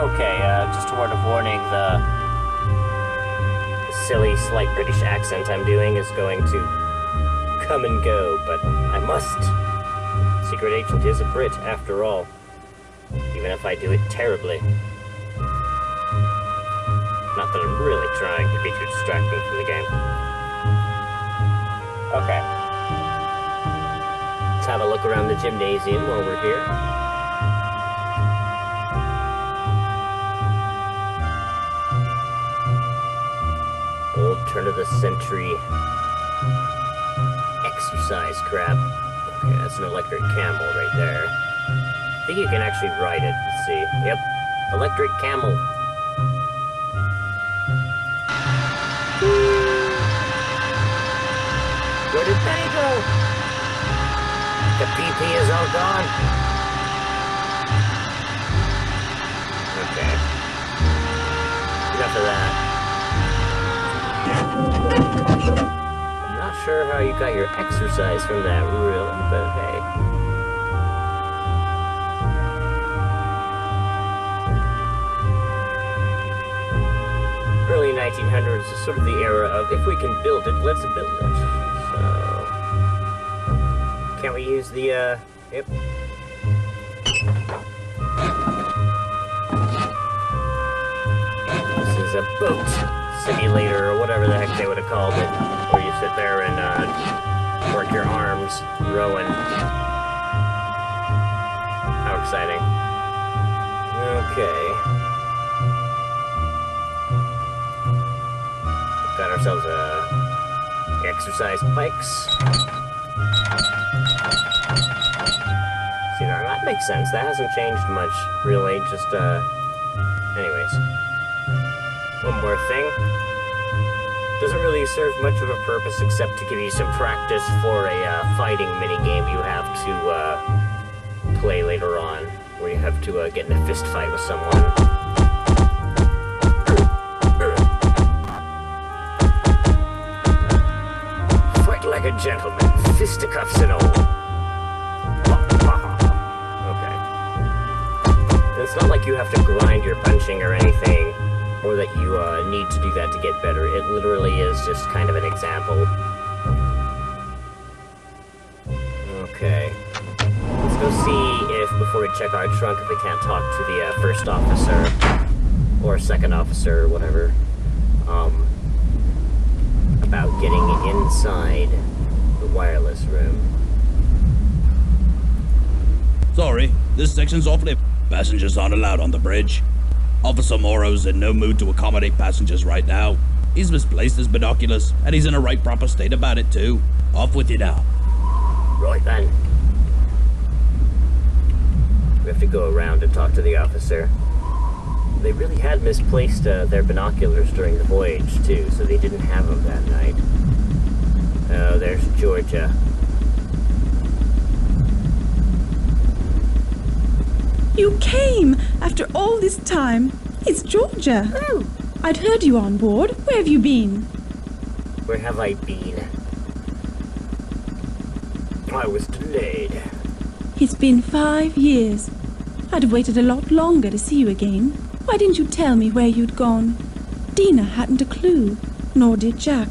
Okay, just a word of warning, the silly, slight British accent I'm doing is going to come and go, but I must. Secret agent is a Brit, after all. Even if I do it terribly. Not that I'm really trying to be too distracting from the game. Okay. Let's have a look around the gymnasium while we're here. Old turn-of-the-century exercise crap. Okay, that's an electric camel right there. I think you can actually ride it. Let's see. Yep. Electric camel. Where did Penny go? The PP is all gone. Okay. Enough of that. I'm not sure how you got your exercise from that, really, but hey. Early 1900s is sort of the era of, if we can build it, let's build it. So, can't we use the, yep. This is a boat simulator, or whatever the heck they would have called it, where you sit there and, work your arms, rowing. How exciting. Okay. Got ourselves exercise bikes. See, now that makes sense. That hasn't changed much, really. Just, anyways. One more thing. Doesn't really serve much of a purpose except to give you some practice for a fighting minigame you have to play later on, where you have to get in a fist fight with someone. Like a gentleman, fisticuffs and all. Okay. It's not like you have to grind your punching or anything, or that you need to do that to get better. It literally is just kind of an example. Okay. Let's go see if, before we check our trunk, if we can't talk to the first officer, or second officer, or whatever. About getting inside the wireless room. Sorry, this section's off limits. Passengers aren't allowed on the bridge. Officer Morrow's in no mood to accommodate passengers right now. He's misplaced his binoculars, and he's in a right proper state about it too. Off with you now. Right then. We have to go around and talk to the officer. They really had misplaced their binoculars during the voyage, too, so they didn't have them that night. Oh, there's Georgia. You came after all this time. It's Georgia. Oh. I'd heard you on board. Where have you been? Where have I been? I was delayed. It's been 5 years. I'd have waited a lot longer to see you again. Why didn't you tell me where you'd gone? Dina hadn't a clue, nor did Jack.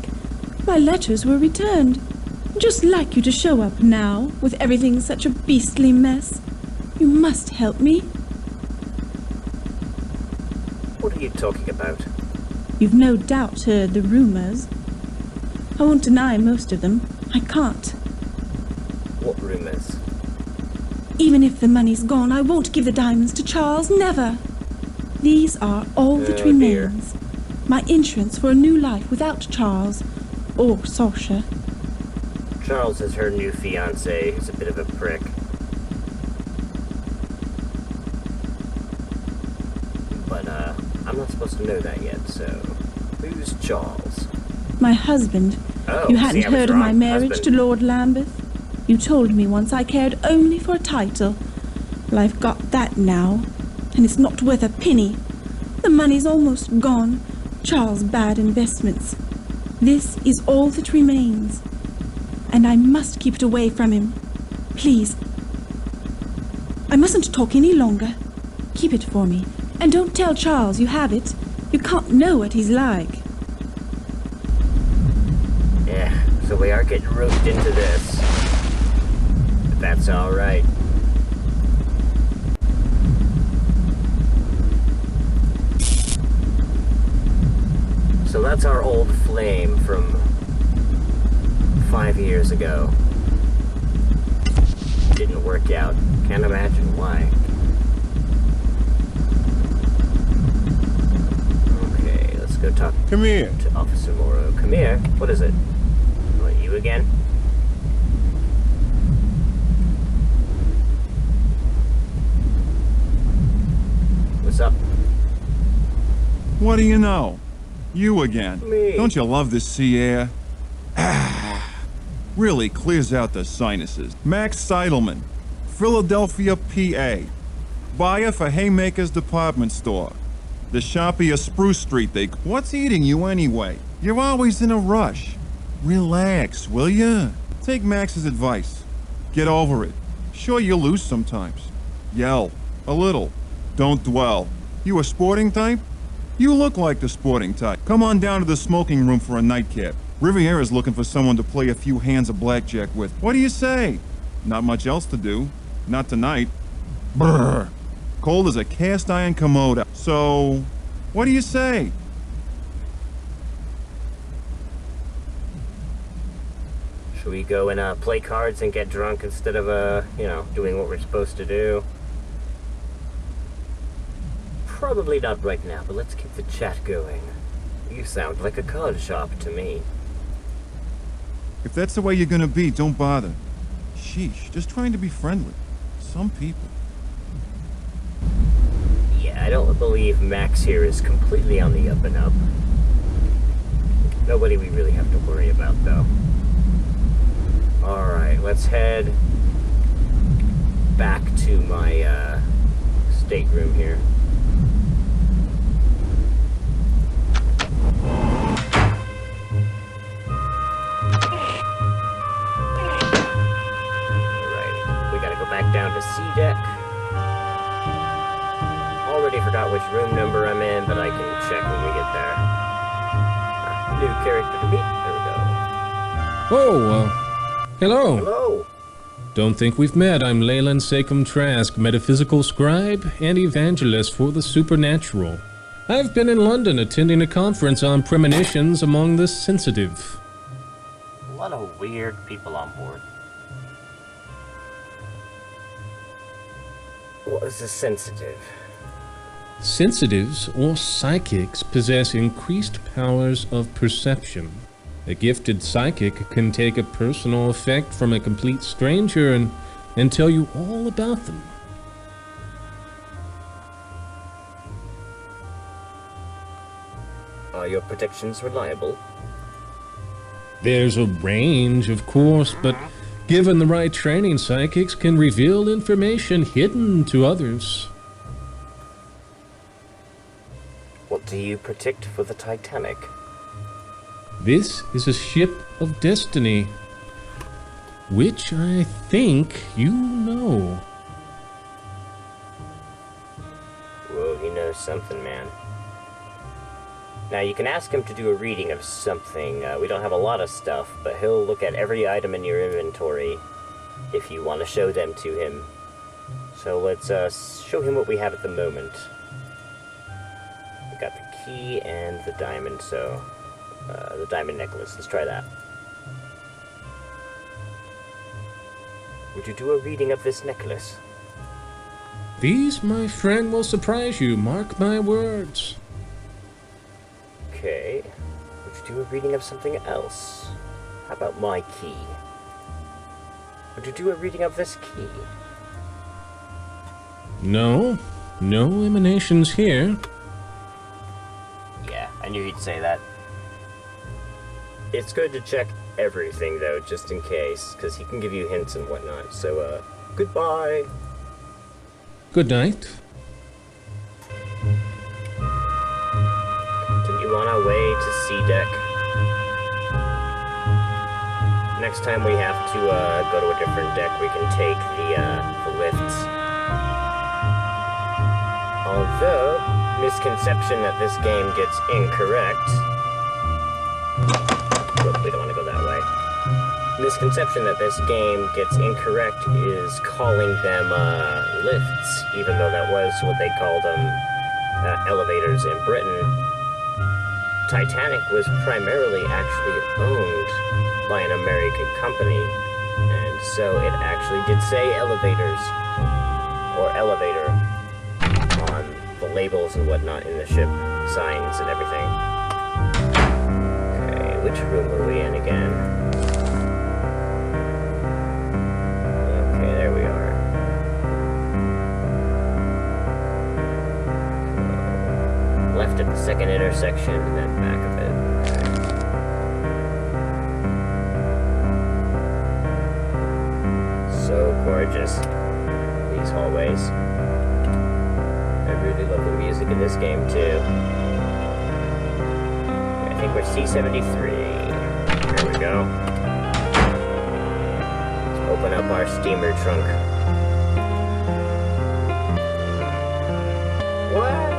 My letters were returned. Just like you to show up now, with everything such a beastly mess. You must help me. What are you talking about? You've no doubt heard the rumors. I won't deny most of them. I can't. What rumors? Even if the money's gone, I won't give the diamonds to Charles, never. These are all that remains. Dear. My insurance for a new life without Charles, or Saoirse. Charles is her new fiancé, who's a bit of a prick. But, I'm not supposed to know that yet, so... Who's Charles? My husband. Oh, You hadn't see, I was heard of wrong. my marriage Husband. to Lord Lambeth? You told me once I cared only for a title. Well, I've got that now, and it's not worth a penny. The money's almost gone. Charles' bad investments. This is all that remains. And I must keep it away from him. Please. I mustn't talk any longer. Keep it for me. And don't tell Charles you have it. You can't know what he's like. Yeah, so we are getting roped into this. But that's alright. So that's our old flame from 5 years ago. Didn't work out. Can't imagine why. Okay, let's go talk Come here. to Officer Morrow. Come here. What is it? Oh, you again? What's up? What do you know? You again. Me. Don't you love the sea air? Really clears out the sinuses. Max Seidelman, Philadelphia, PA. Buyer for Haymaker's department store. The shoppy of Spruce Street, What's eating you anyway? You're always in a rush. Relax, will ya? Take Max's advice. Get over it. Sure, you'll lose sometimes. Yell. A little. Don't dwell. You a sporting type? You look like the sporting type. Come on down to the smoking room for a nightcap. Riviera's looking for someone to play a few hands of blackjack with. What do you say? Not much else to do. Not tonight. Brr. Cold as a cast iron commode. So, what do you say? Should we go and play cards and get drunk instead of, doing what we're supposed to do? Probably not right now, but let's keep the chat going. You sound like a card shop to me. If that's the way you're gonna be, don't bother. Sheesh, just trying to be friendly. Some people. Yeah, I don't believe Max here is completely on the up and up. Nobody we really have to worry about, though. Alright, let's head back to my, stateroom here. Back down to C deck. Already forgot which room number I'm in, but I can check when we get there. New character to meet. There we go. Oh, hello. Hello. Don't think we've met. I'm Leyland Sachem Trask, metaphysical scribe and evangelist for the supernatural. I've been in London attending a conference on premonitions among the sensitive. A lot of weird people on board. What is a sensitive? Sensitives, or psychics, possess increased powers of perception. A gifted psychic can take a personal effect from a complete stranger and tell you all about them. Are your predictions reliable? There's a range, of course, but given the right training, psychics can reveal information hidden to others. What do you predict for the Titanic? This is a ship of destiny, which I think you know. Whoa, he knows something, man. Now, you can ask him to do a reading of something. We don't have a lot of stuff, but he'll look at every item in your inventory if you want to show them to him. So let's show him what we have at the moment. We got the key and the diamond, so the diamond necklace. Let's try that. Would you do a reading of this necklace? These, my friend, will surprise you, mark my words. Okay. Would you do a reading of something else? How about my key? Would you do a reading of this key? No emanations here. Yeah, I knew he'd say that. It's good to check everything, though, just in case, because he can give you hints and whatnot. So, goodbye. Good night. Continue on our way to C deck. Next time we have to go to a different deck, we can take the lifts. Although misconception that this game gets incorrect. Whoop, we don't want to go that way. Misconception that this game gets incorrect is calling them lifts, even though that was what they called them, elevators in Britain. Titanic was primarily actually owned by an American company, and so it actually did say elevators, or elevator, on the labels and whatnot in the ship signs and everything. Okay, which room were we in again? Okay, there we are. Left at the second intersection, and then back a bit. Okay. So gorgeous, these hallways. I really love the music in this game, too. I think we're C-73. There we go. Let's open up our steamer trunk. What?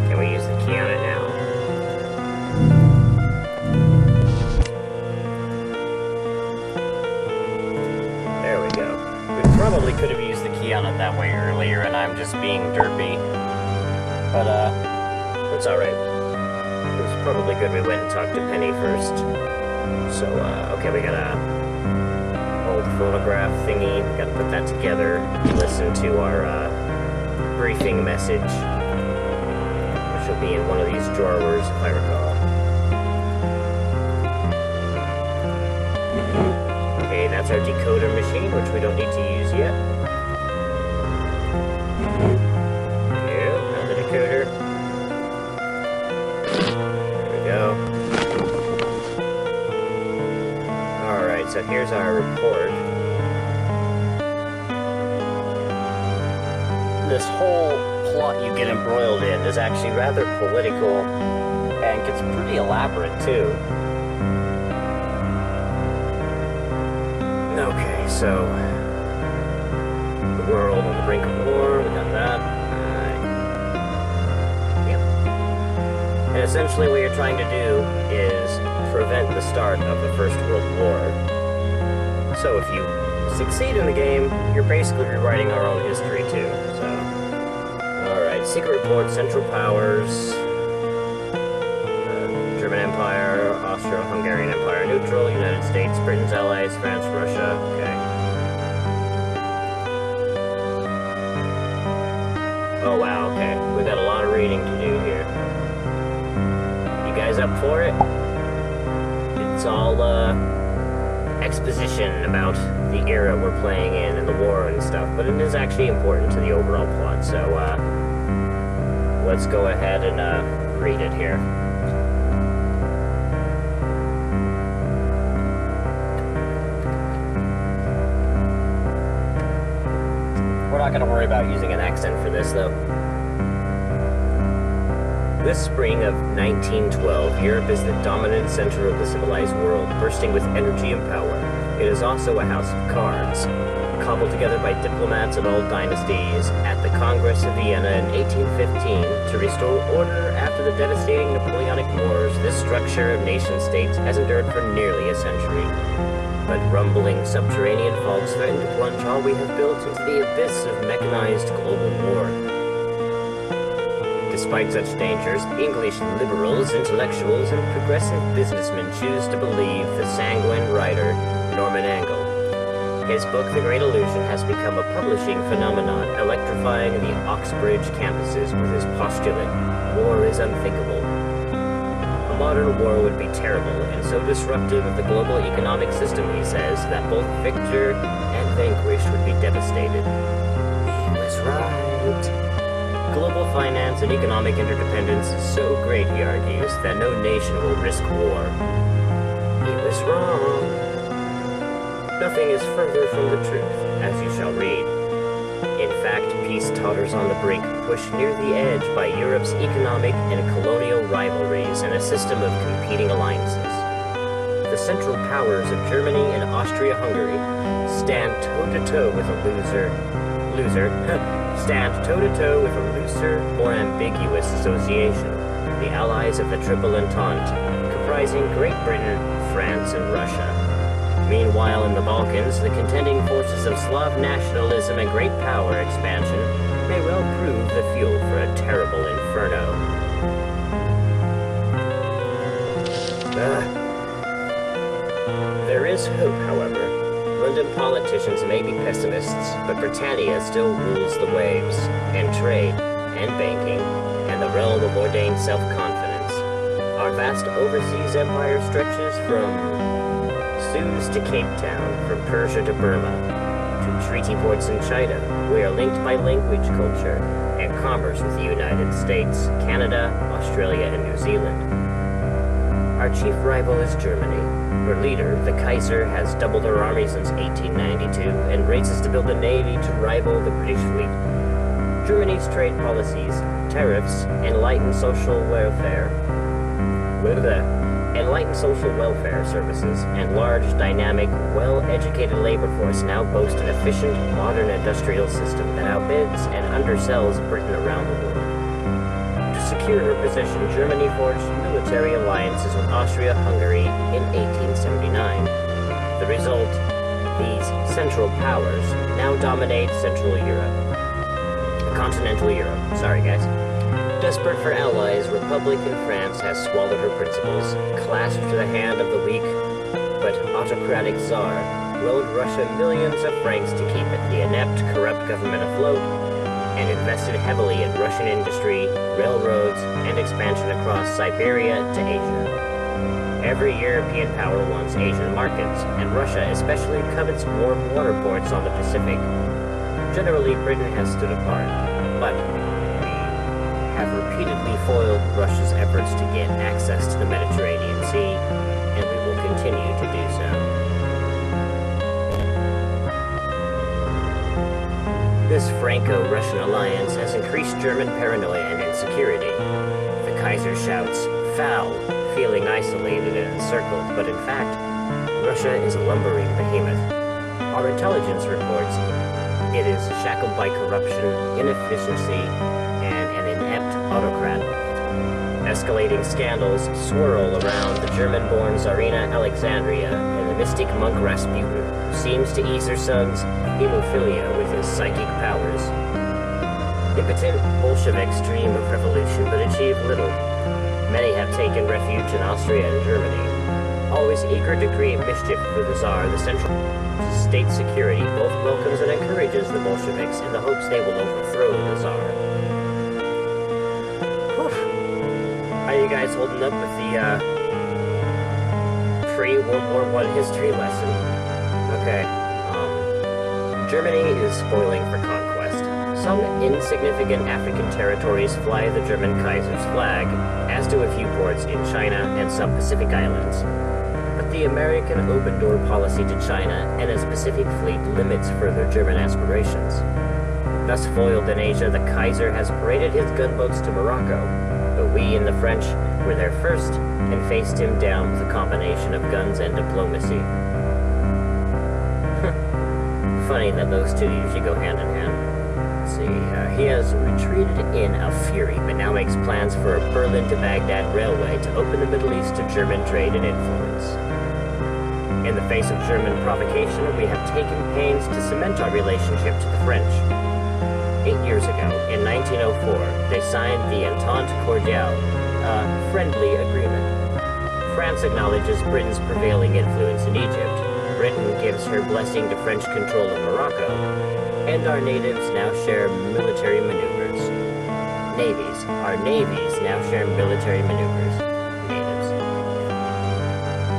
Can we use the key on it now? There we go. We probably could have used the key on it that way earlier, and I'm just being derpy. But, it's alright. It was probably good we went and talked to Penny first. So, okay, we got a old phonograph thingy. We gotta put that together. Listen to our, briefing message. Which will be in one of these drawers, if I recall. Okay, that's our decoder machine, which we don't need to use yet. Yeah, another decoder. There we go. Alright, so here's our report. This whole plot you get embroiled in is actually rather political and gets pretty elaborate, too. Okay, so the world on the brink of war, we got that. Yep. And essentially what you're trying to do is prevent the start of the First World War. So if you succeed in the game, you're basically rewriting our own history too. So, alright, secret report, Central Powers, German Empire, Austro-Hungarian Empire neutral, United States, Britain's allies, France, Russia, okay. Oh wow, okay. We got a lot of reading to do here. You guys up for it? It's all, exposition about the era we're playing in and the war and stuff, but it is actually important to the overall plot, so, let's go ahead and, read it here. We're not going to worry about using an accent for this, though. This spring of 1912, Europe is the dominant center of the civilized world, bursting with energy and power. It is also a house of cards. Cobbled together by diplomats of all dynasties at the Congress of Vienna in 1815 to restore order after the devastating Napoleonic Wars, this structure of nation-states has endured for nearly a century. But rumbling subterranean faults threaten to plunge all we have built into the abyss of mechanized global war. Despite such dangers, English liberals, intellectuals, and progressive businessmen choose to believe the sanguine writer Norman Angell. His book, The Great Illusion, has become a publishing phenomenon, electrifying the Oxbridge campuses with his postulate, war is unthinkable. A modern war would be terrible and so disruptive of the global economic system, he says, that both victor and vanquished would be devastated. He was right. Global finance and economic interdependence is so great, he argues, that no nation will risk war. He was wrong. Nothing is further from the truth, as you shall read. In fact, peace totters on the brink, pushed near the edge by Europe's economic and colonial rivalries and a system of competing alliances. The central powers of Germany and Austria-Hungary stand toe-to-toe with a stand toe-to-toe with a looser, more ambiguous association, the Allies of the Triple Entente, comprising Great Britain, France, and Russia. Meanwhile, in the Balkans, the contending forces of Slav nationalism and great power expansion may well prove the fuel for a terrible inferno. There is hope, however. London politicians may be pessimists, but Britannia still rules the waves, and trade, and banking, and the realm of ordained self-confidence. Our vast overseas empire stretches from Suez to Cape Town, from Persia to Burma, to treaty ports in China. We are linked by language, culture, and commerce with the United States, Canada, Australia, and New Zealand. Our chief rival is Germany. Her leader, the Kaiser, has doubled her army since 1892 and races to build a navy to rival the British fleet. Germany's trade policies, tariffs, enlightened social welfare services, and large, dynamic, well-educated labor force now boast an efficient, modern industrial system that outbids and undersells Britain around the world. To secure her position, Germany forged military alliances with Austria-Hungary in 1879. The result, these Central Powers now dominate Continental Europe. Sorry, guys. Desperate for allies, Republic in France has swallowed her principles, clasped the hand of the weak but autocratic Tsar, loaned Russia millions of francs to keep the inept, corrupt government afloat, and invested heavily in Russian industry, railroads, and expansion across Siberia to Asia. Every European power wants Asian markets, and Russia especially covets warm water ports on the Pacific. Generally, Britain has stood apart, but have repeatedly foiled Russia's efforts to gain access to the Mediterranean Sea, and we will continue to do so. This Franco-Russian alliance has increased German paranoia and insecurity. The Kaiser shouts, "Foul," feeling isolated and encircled, but in fact, Russia is a lumbering behemoth. Our intelligence reports it is shackled by corruption, inefficiency, and an inept autocrat. Escalating scandals swirl around the German-born Tsarina Alexandria and the mystic monk Rasputin, who seems to ease her son's hemophilia with his psychic powers. Impotent Bolsheviks dream of revolution but achieve little. Many have taken refuge in Austria and Germany. Always eager to create mischief for the Tsar, the Central State Security both welcomes and encourages the Bolsheviks in the hopes they will overthrow the Tsar. How are you guys holding up with the pre-World War I history lesson? Okay. Germany is spoiling for conquest. Some insignificant African territories fly the German Kaiser's flag, as do a few ports in China and some Pacific islands. But the American open-door policy to China and its Pacific fleet limits further German aspirations. Thus foiled in Asia, the Kaiser has paraded his gunboats to Morocco, but we and the French were there first and faced him down with a combination of guns and diplomacy. Funny that those two usually go hand in hand. Let's see, he has retreated in a fury, but now makes plans for a Berlin to Baghdad railway to open the Middle East to German trade and influence. In the face of German provocation, we have taken pains to cement our relationship to the French. 8 years ago, in 1904, they signed the Entente Cordiale, a friendly agreement. France acknowledges Britain's prevailing influence in Egypt. Britain gives her blessing to French control of Morocco, and our natives now share military maneuvers. Our navies now share military maneuvers. Natives.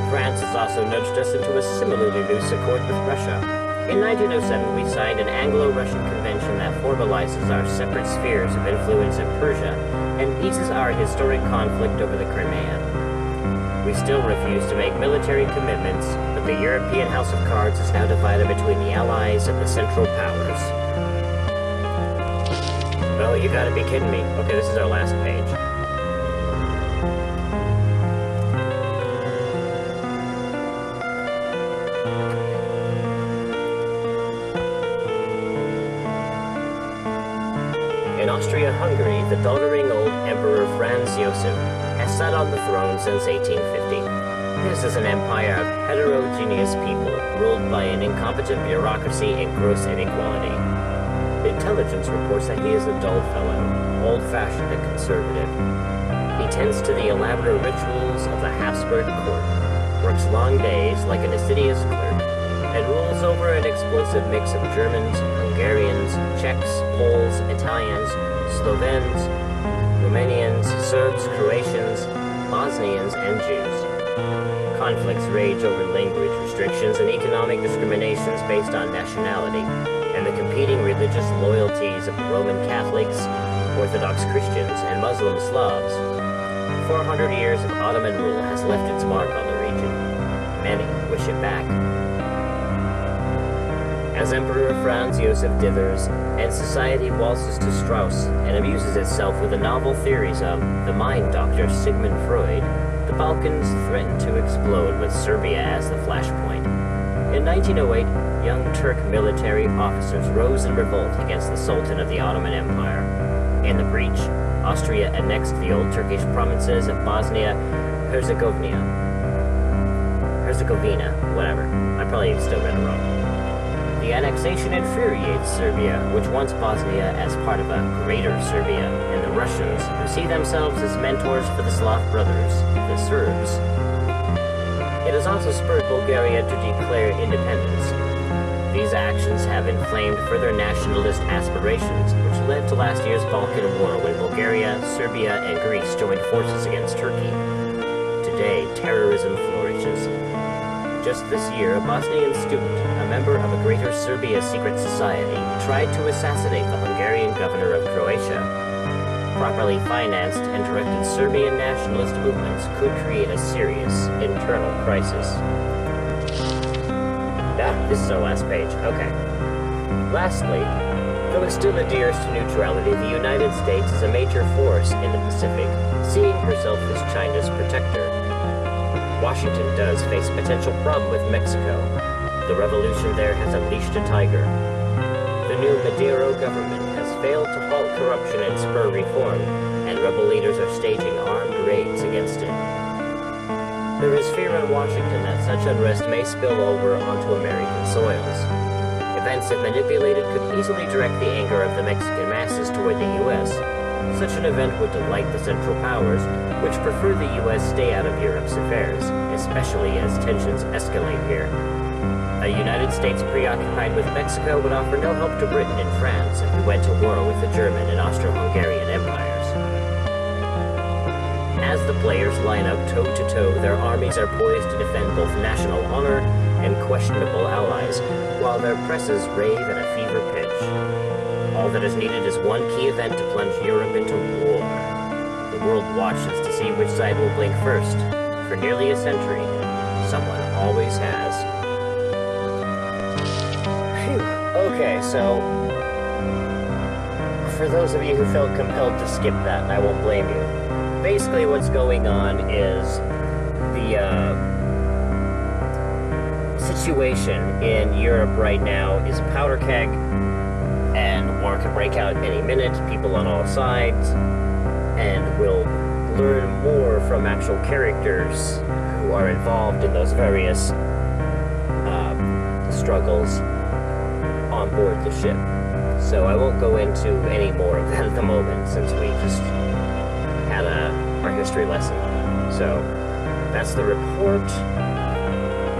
France has also nudged us into a similarly loose accord with Russia. In 1907, we signed an Anglo-Russian convention that formalizes our separate spheres of influence in Persia and eases our historic conflict over the Crimea. We still refuse to make military commitments, but the European House of Cards is now divided between the Allies and the Central Powers. Oh, you gotta be kidding me. Okay, this is our last page. Austria-Hungary, the doddering old Emperor Franz Josef has sat on the throne since 1850. This is an empire of heterogeneous people, ruled by an incompetent bureaucracy and gross inequality. Intelligence reports that he is a dull fellow, old-fashioned and conservative. He tends to the elaborate rituals of the Habsburg court, works long days like an assiduous clerk, and rules over an explosive mix of Germans, Hungarians, Czechs, Poles, Italians, Slovens, Romanians, Serbs, Croatians, Bosnians, and Jews. Conflicts rage over language restrictions and economic discriminations based on nationality, and the competing religious loyalties of Roman Catholics, Orthodox Christians, and Muslim Slavs. 400 years of Ottoman rule has left its mark on the region. Many wish it back. As Emperor Franz Josef dithers, and society waltzes to Strauss and amuses itself with the novel theories of the mind doctor Sigmund Freud, the Balkans threaten to explode with Serbia as the flashpoint. In 1908, young Turk military officers rose in revolt against the Sultan of the Ottoman Empire. In the breach, Austria annexed the old Turkish provinces of Bosnia-Herzegovina. Whatever. I probably still read it wrong. The annexation infuriates Serbia, which wants Bosnia as part of a greater Serbia, and the Russians, who see themselves as mentors for the Slav brothers, the Serbs. It has also spurred Bulgaria to declare independence. These actions have inflamed further nationalist aspirations, which led to last year's Balkan War when Bulgaria, Serbia, and Greece joined forces against Turkey. Today, terrorism flourishes. Just this year, a Bosnian student, a member of a Greater Serbia secret society, tried to assassinate the Hungarian governor of Croatia. Properly financed and directed Serbian nationalist movements could create a serious internal crisis. This is our last page. Okay. Lastly, though it still adheres to neutrality, the United States is a major force in the Pacific, seeing herself as China's protector. Washington does face a potential problem with Mexico. The revolution there has unleashed a tiger. The new Maduro government has failed to halt corruption and spur reform, and rebel leaders are staging armed raids against it. There is fear in Washington that such unrest may spill over onto American soils. Events, if manipulated, could easily direct the anger of the Mexican masses toward the U.S. Such an event would delight the Central Powers, which prefer the U.S. stay out of Europe's affairs, especially as tensions escalate here. A United States preoccupied with Mexico would offer no help to Britain and France if we went to war with the German and Austro-Hungarian empires. As the players line up toe-to-toe, their armies are poised to defend both national honor and questionable allies, while their presses rave at a fever pitch. All that is needed is one key event to plunge Europe into war. The world watches to see which side will blink first. For nearly a century, someone always has. Phew. Okay, so for those of you who felt compelled to skip that, I won't blame you. Basically what's going on is the situation in Europe right now is a powder keg, and war can break out any minute, people on all sides, and we'll learn more from actual characters who are involved in those various struggles on board the ship. So I won't go into any more of that at the moment, since we just had our history lesson. So that's the report.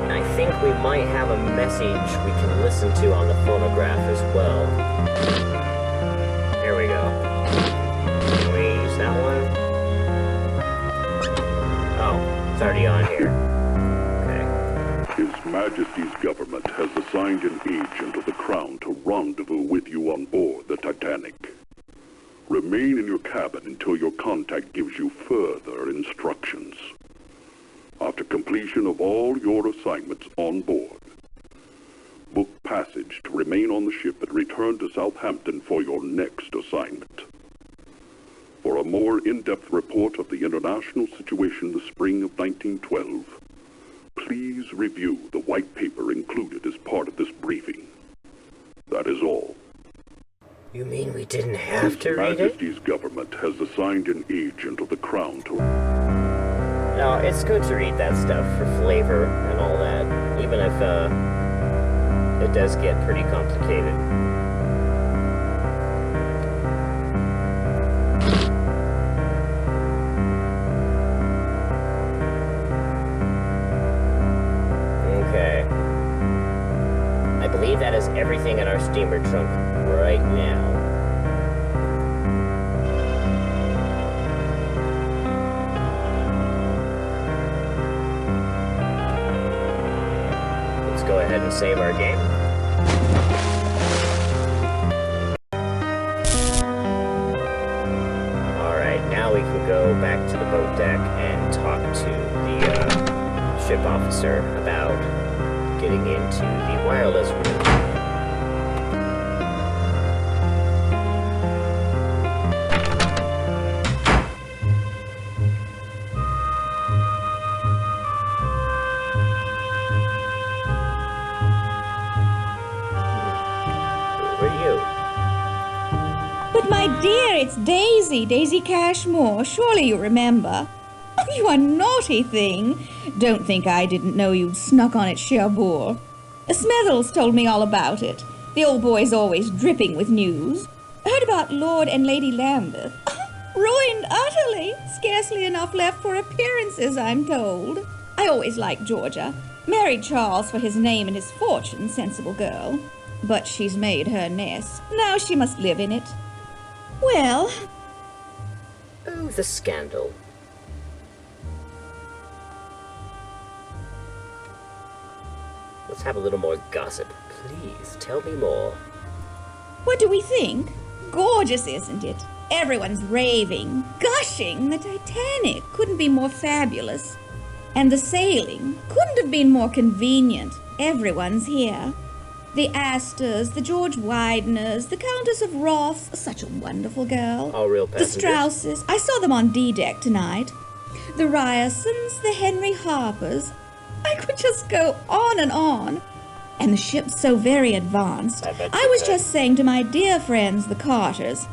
I think we might have a message we can listen to on the phonograph as well. Here we go. Can we use that one? Oh, it's already on here. Okay. His Majesty's government has assigned an agent of the Crown to rendezvous with you on board the Titanic. Remain in your cabin until your contact gives you further instructions. After completion of all your assignments on board, book passage to remain on the ship and return to Southampton for your next assignment. For a more in-depth report of the international situation in the spring of 1912, please review the white paper included as part of this briefing. That is all. You mean we didn't have to His read it? Majesty's government has assigned an agent of the Crown to... No, it's good to read that stuff for flavor and all that, even if it does get pretty complicated. Okay. I believe that is everything in our steamer trunk right now. Go ahead and save our game. Alright, now we can go back to the boat deck and talk to the ship officer about getting into the wireless room. My dear, it's Daisy, Daisy Cashmore. Surely you remember. Oh, you are naughty thing. Don't think I didn't know you'd snuck on at Cherbourg. Smethels told me all about it. The old boy's always dripping with news. Heard about Lord and Lady Lambeth. Ruined utterly. Scarcely enough left for appearances, I'm told. I always liked Georgia. Married Charles for his name and his fortune, sensible girl. But she's made her nest. Now she must live in it. Well... Oh, the scandal. Let's have a little more gossip. Please, tell me more. What do we think? Gorgeous, isn't it? Everyone's raving, gushing. The Titanic couldn't be more fabulous. And the sailing couldn't have been more convenient. Everyone's here. The Astors, the George Wideners, the Countess of Roths, such a wonderful girl. All real The passengers. Strausses, I saw them on D-deck tonight. The Ryersons, the Henry Harpers. I could just go on and on. And the ship's so very advanced. I was just saying to my dear friends, the Carters,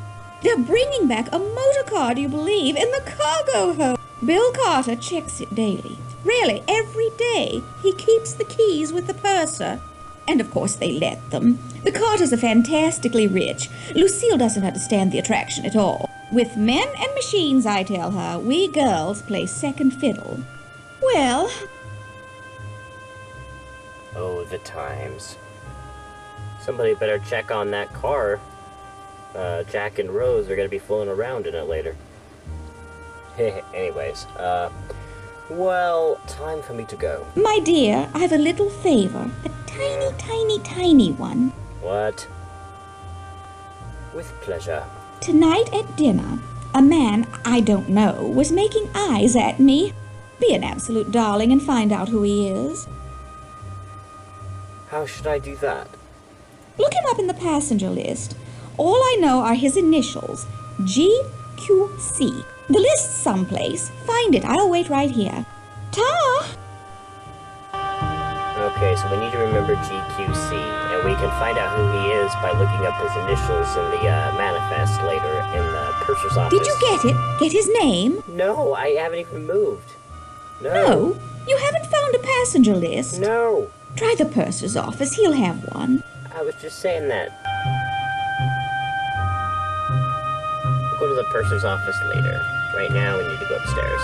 they're bringing back a motor car, do you believe, in the cargo hold. Bill Carter checks it daily. Really, every day. He keeps the keys with the purser. And of course they let them. The Carters are fantastically rich. Lucille doesn't understand the attraction at all. With men and machines, I tell her, we girls play second fiddle. Well... Oh, the times. Somebody better check on that car. Jack and Rose are gonna be fooling around in it later. Anyways, well, time for me to go. My dear, I have a little favor. A tiny, tiny, tiny one. What? With pleasure. Tonight at dinner, a man I don't know was making eyes at me. Be an absolute darling and find out who he is. How should I do that? Look him up in the passenger list. All I know are his initials, GQC. The list's someplace. Find it. I'll wait right here. Ta! Okay, so we need to remember GQC, and we can find out who he is by looking up his initials in the manifest later in the purser's office. Did you get it? Get his name? No, I haven't even moved. No? You haven't found a passenger list? No. Try the purser's office. He'll have one. I was just saying that. We'll go to the purser's office later. Right now, we need to go upstairs.